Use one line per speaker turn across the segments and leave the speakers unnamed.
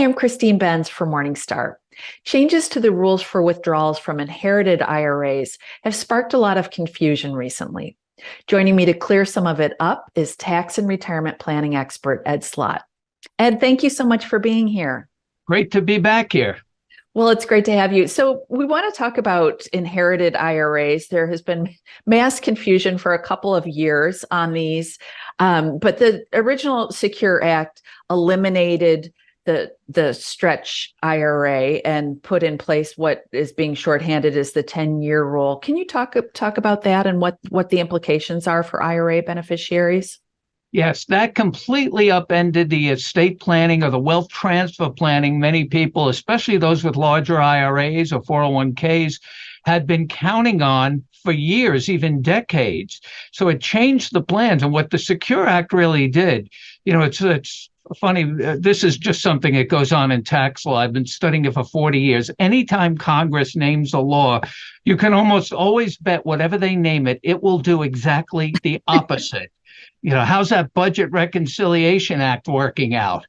I'm Christine Benz for Morningstar. Changes to the rules for withdrawals from inherited IRAs have sparked a lot of confusion recently. Joining me to clear some of it up is tax and retirement planning expert Ed Slott. Ed, thank you so much for being here.
Great to be back here.
Well, it's great to have you. So we want to talk about inherited IRAs. There has been mass confusion for a couple of years on these, but the original Secure Act eliminated the stretch IRA and put in place what is being shorthanded as the 10-year rule. Can you talk about that and what the implications are for IRA beneficiaries?
Yes, that completely upended the estate planning or the wealth transfer planning many people, especially those with larger IRAs or 401ks, had been counting on for years, even decades. So it changed the plans. And what the Secure Act really did, it's funny. This is just something that goes on in tax law. I've been studying it for 40 years. Anytime Congress names a law, you can almost always bet whatever they name it, it will do exactly the opposite. How's that Budget Reconciliation Act working out?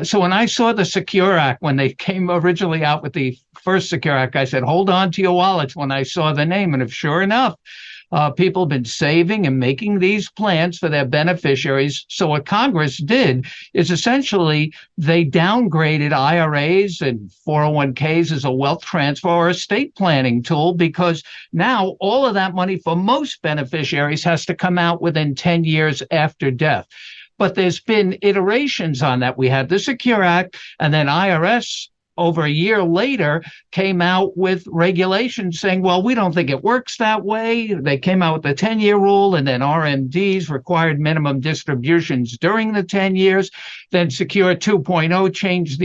So when I saw the Secure Act, when they came originally out with the first Secure Act, I said, hold on to your wallets when I saw the name. And if sure enough, people have been saving and making these plans for their beneficiaries. So what Congress did is essentially they downgraded IRAs and 401ks as a wealth transfer or estate planning tool, because now all of that money for most beneficiaries has to come out within 10 years after death. But there's been iterations on that. We had the Secure Act, and then IRS over a year later came out with regulations saying, well, we don't think it works that way. They came out with the 10-year rule, and then RMDs, required minimum distributions during the 10 years. Then Secure 2.0 changed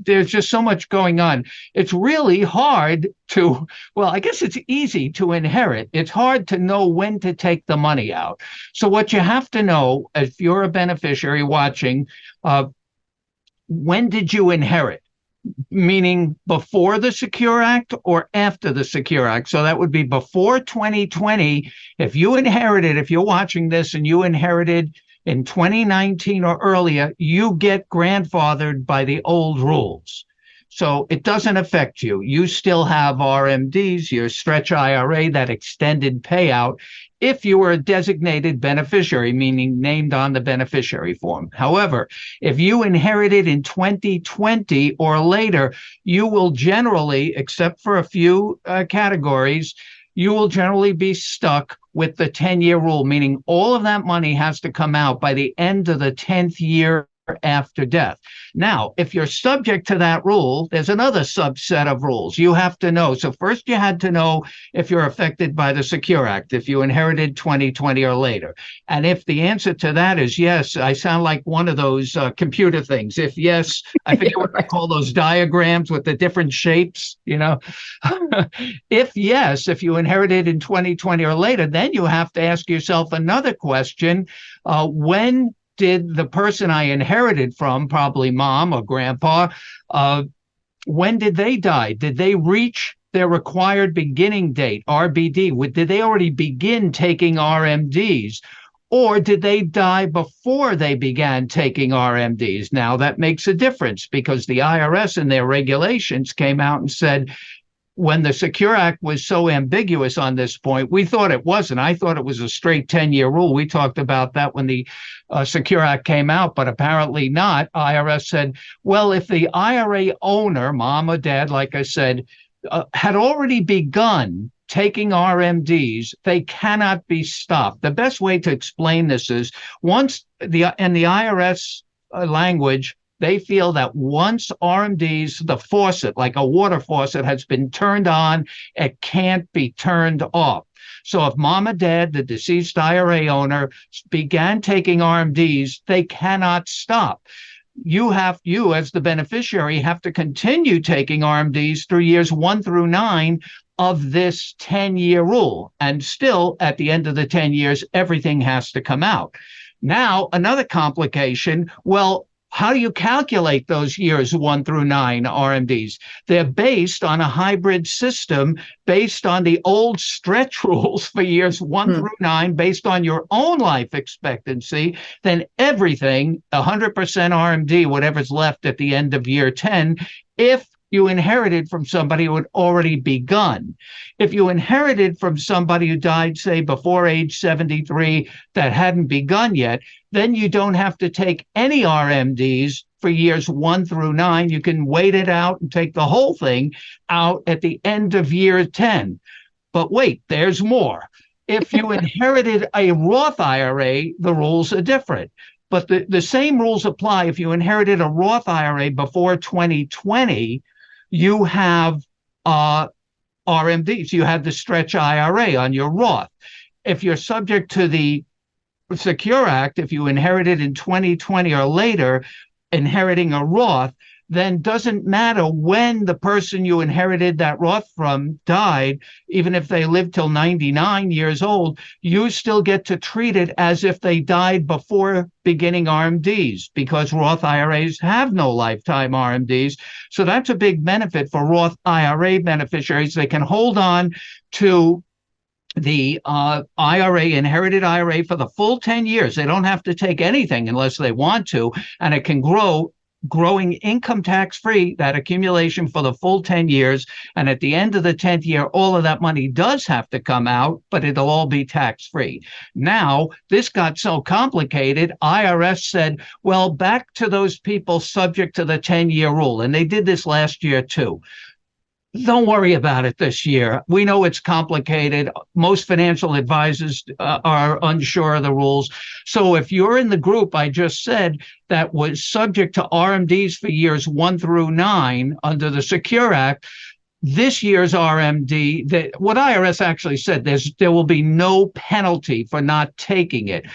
there's just so much going on. It's really hard I guess it's easy to inherit. It's hard to know when to take the money out. So what you have to know, if you're a beneficiary watching, when did you inherit? Meaning before the Secure Act or after the Secure Act. So that would be before 2020. If you're watching this and you inherited in 2019 or earlier, you get grandfathered by the old rules. So it doesn't affect you. You still have RMDs, your stretch IRA, that extended payout, if you were a designated beneficiary, meaning named on the beneficiary form. However, if you inherited in 2020 or later, you will generally, except for a few categories, you will generally be stuck with the 10-year rule, meaning all of that money has to come out by the end of the 10th year after death. Now, if you're subject to that rule, there's another subset of rules you have to know. So first you had to know if you're affected by the Secure Act, if you inherited 2020 or later. And if the answer to that is yes, I sound like one of those computer things. If yes, I forget what I call those diagrams with the different shapes, If yes, if you inherited in 2020 or later, then you have to ask yourself another question. When did the person I inherited from, probably mom or grandpa, when did they die? Did they reach their required beginning date, RBD? Did they already begin taking RMDs? Or did they die before they began taking RMDs? Now, that makes a difference, because the IRS in their regulations came out and said, when the Secure Act was so ambiguous on this point, we thought it wasn't. I thought it was a straight 10-year rule. We talked about that when the Secure Act came out, but apparently not. IRS said, well, if the IRA owner, mom or dad, like I said, had already begun taking RMDs, they cannot be stopped. The best way to explain this is in the IRS language, they feel that once RMDs, the faucet, like a water faucet, has been turned on, it can't be turned off. So if mom or dad, the deceased IRA owner, began taking RMDs, they cannot stop. You as the beneficiary have to continue taking RMDs through years 1 through 9 of this 10-year rule. And still, at the end of the 10 years, everything has to come out. Now, another complication, well, How do you calculate those years 1 through 9 RMDs? They're based on a hybrid system based on the old stretch rules for years 1 through 9, based on your own life expectancy. Then everything, 100% RMD, whatever's left at the end of year 10, if you inherited from somebody who had already begun. If you inherited from somebody who died, say, before age 73 that hadn't begun yet, then you don't have to take any RMDs for years 1 through 9. You can wait it out and take the whole thing out at the end of year 10. But wait, there's more. If you inherited a Roth IRA, the rules are different. But the same rules apply. If you inherited a Roth IRA before 2020, you have RMDs. You have the stretch IRA on your Roth. If you're subject to the Secure Act, if you inherited in 2020 or later, inheriting a Roth, then doesn't matter when the person you inherited that Roth from died, even if they lived till 99 years old, you still get to treat it as if they died before beginning RMDs, because Roth IRAs have no lifetime RMDs. So that's a big benefit for Roth IRA beneficiaries. They can hold on to the IRA, inherited IRA, for the full 10 years. They don't have to take anything unless they want to, and it can growing income tax-free, that accumulation for the full 10 years. And at the end of the 10th year, all of that money does have to come out, but it'll all be tax-free. Now, this got so complicated, IRS said, well, back to those people subject to the 10-year rule. And they did this last year too. Don't worry about it this year. We know it's complicated. Most financial advisors are unsure of the rules. So if you're in the group I just said that was subject to RMDs for years 1 through 9 under the Secure Act, this year's RMD, what IRS actually said, there will be no penalty for not taking it,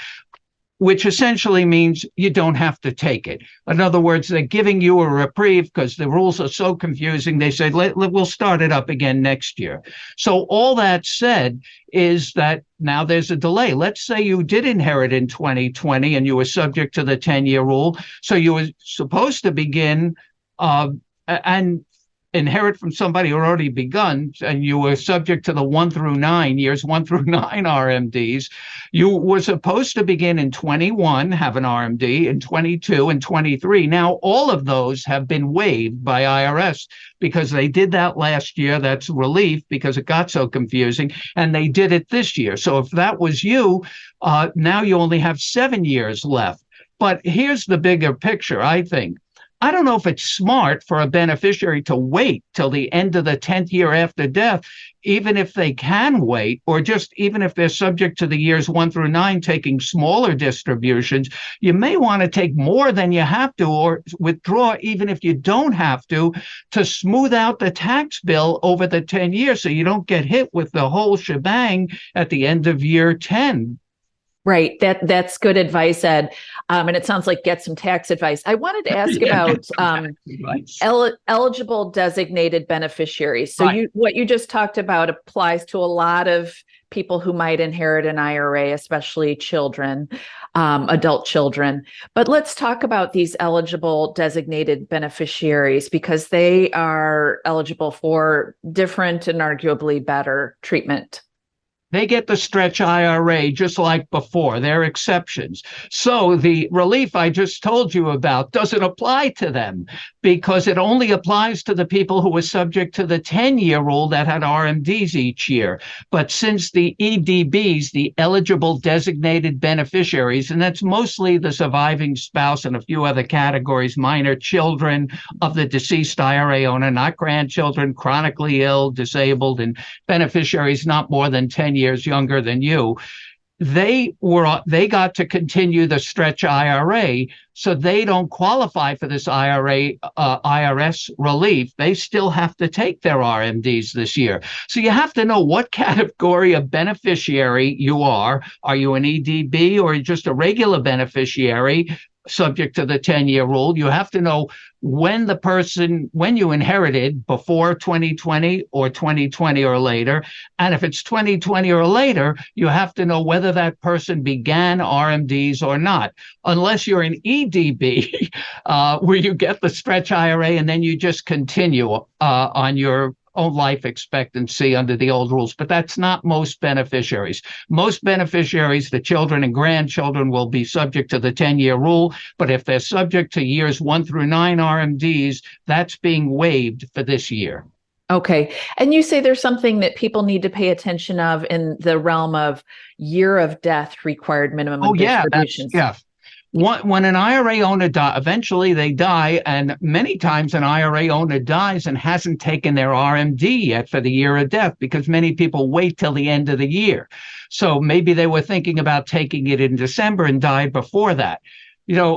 which essentially means you don't have to take it. In other words, they're giving you a reprieve because the rules are so confusing. They said, we'll start it up again next year. So all that said is that now there's a delay. Let's say you did inherit in 2020 and you were subject to the 10-year rule. So you were supposed to begin and inherit from somebody who already begun, and you were subject to the 1 through 9 years, 1 through 9 RMDs. You were supposed to begin in 21, have an RMD, in 22 and 23. Now, all of those have been waived by IRS because they did that last year. That's relief because it got so confusing, and they did it this year. So if that was you, now you only have 7 years left. But here's the bigger picture, I think. I don't know if it's smart for a beneficiary to wait till the end of the 10th year after death, even if they can wait, or just even if they're subject to the years 1 through 9 taking smaller distributions. You may want to take more than you have to, or withdraw even if you don't have to smooth out the tax bill over the 10 years so you don't get hit with the whole shebang at the end of year 10.
Right. That's good advice, Ed. And it sounds like get some tax advice. I wanted to ask about eligible designated beneficiaries. So
Right.
what you just talked about applies to a lot of people who might inherit an IRA, especially children, adult children. But let's talk about these eligible designated beneficiaries, because they are eligible for different and arguably better treatment.
They get the stretch IRA just like before. They're exceptions. So the relief I just told you about doesn't apply to them because it only applies to the people who were subject to the 10-year rule that had RMDs each year. But since the EDBs, the eligible designated beneficiaries, and that's mostly the surviving spouse and a few other categories, minor children of the deceased IRA owner, not grandchildren, chronically ill, disabled, and beneficiaries not more than 10 years younger than you, they got to continue the stretch IRA, so they don't qualify for this IRS relief. They still have to take their RMDs this year. So you have to know what category of beneficiary you are. Are you an EDB or just a regular beneficiary? subject to the 10-year rule. You have to know when you inherited, before 2020 or 2020 or later. And if it's 2020 or later, you have to know whether that person began RMDs or not, unless you're an EDB, where you get the stretch IRA and then you just continue on your own life expectancy under the old rules. But that's not most beneficiaries. Most beneficiaries, the children and grandchildren, will be subject to the 10-year rule. But if they're subject to years 1 through 9 RMDs, that's being waived for this year.
Okay. And you say there's something that people need to pay attention of in the realm of year of death required minimum distributions.
When an IRA owner eventually they die, and many times an IRA owner dies and hasn't taken their RMD yet for the year of death, because many people wait till the end of the year. So maybe they were thinking about taking it in December and died before that.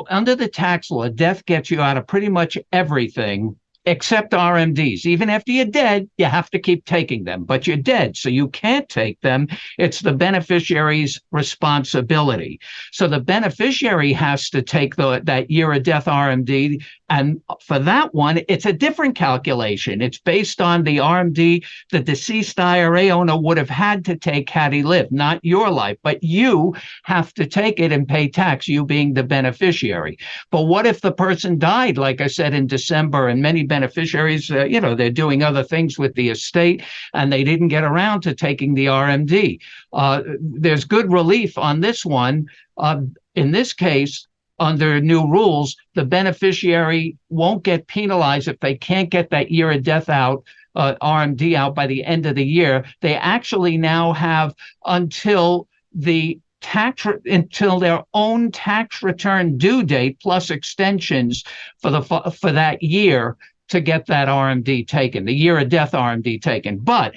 Under the tax law, death gets you out of pretty much everything except RMDs. Even after you're dead, you have to keep taking them, but you're dead, so you can't take them. It's the beneficiary's responsibility. So the beneficiary has to take that year of death RMD. And for that one, it's a different calculation. It's based on the RMD the deceased IRA owner would have had to take had he lived, not your life, but you have to take it and pay tax, you being the beneficiary. But what if the person died, like I said, in December, and many beneficiaries, they're doing other things with the estate and they didn't get around to taking the RMD? There's good relief on this one. In this case, under new rules, the beneficiary won't get penalized if they can't get that year of death out, RMD out by the end of the year. They actually now have until their own tax return due date plus extensions for that year to get that RMD taken, the year of death RMD taken. But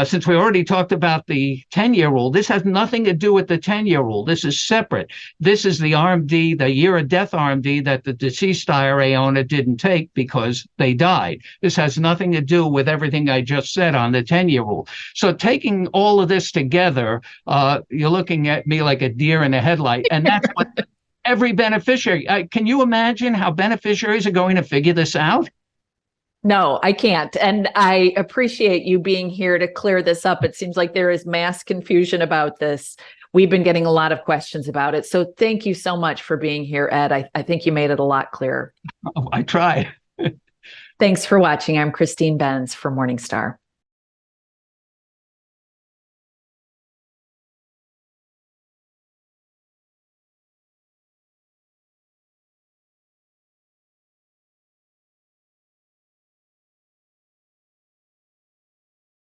since we already talked about the 10-year rule, this has nothing to do with the 10-year rule. This is separate. This is the RMD, the year of death RMD that the deceased IRA owner didn't take because they died. This has nothing to do with everything I just said on the 10-year rule. So taking all of this together, you're looking at me like a deer in a headlight, and that's what every beneficiary, can you imagine how beneficiaries are going to figure this out?
No, I can't. And I appreciate you being here to clear this up. It seems like there is mass confusion about this. We've been getting a lot of questions about it. So thank you so much for being here, Ed. I think you made it a lot clearer.
I tried.
Thanks for watching. I'm Christine Benz for Morningstar.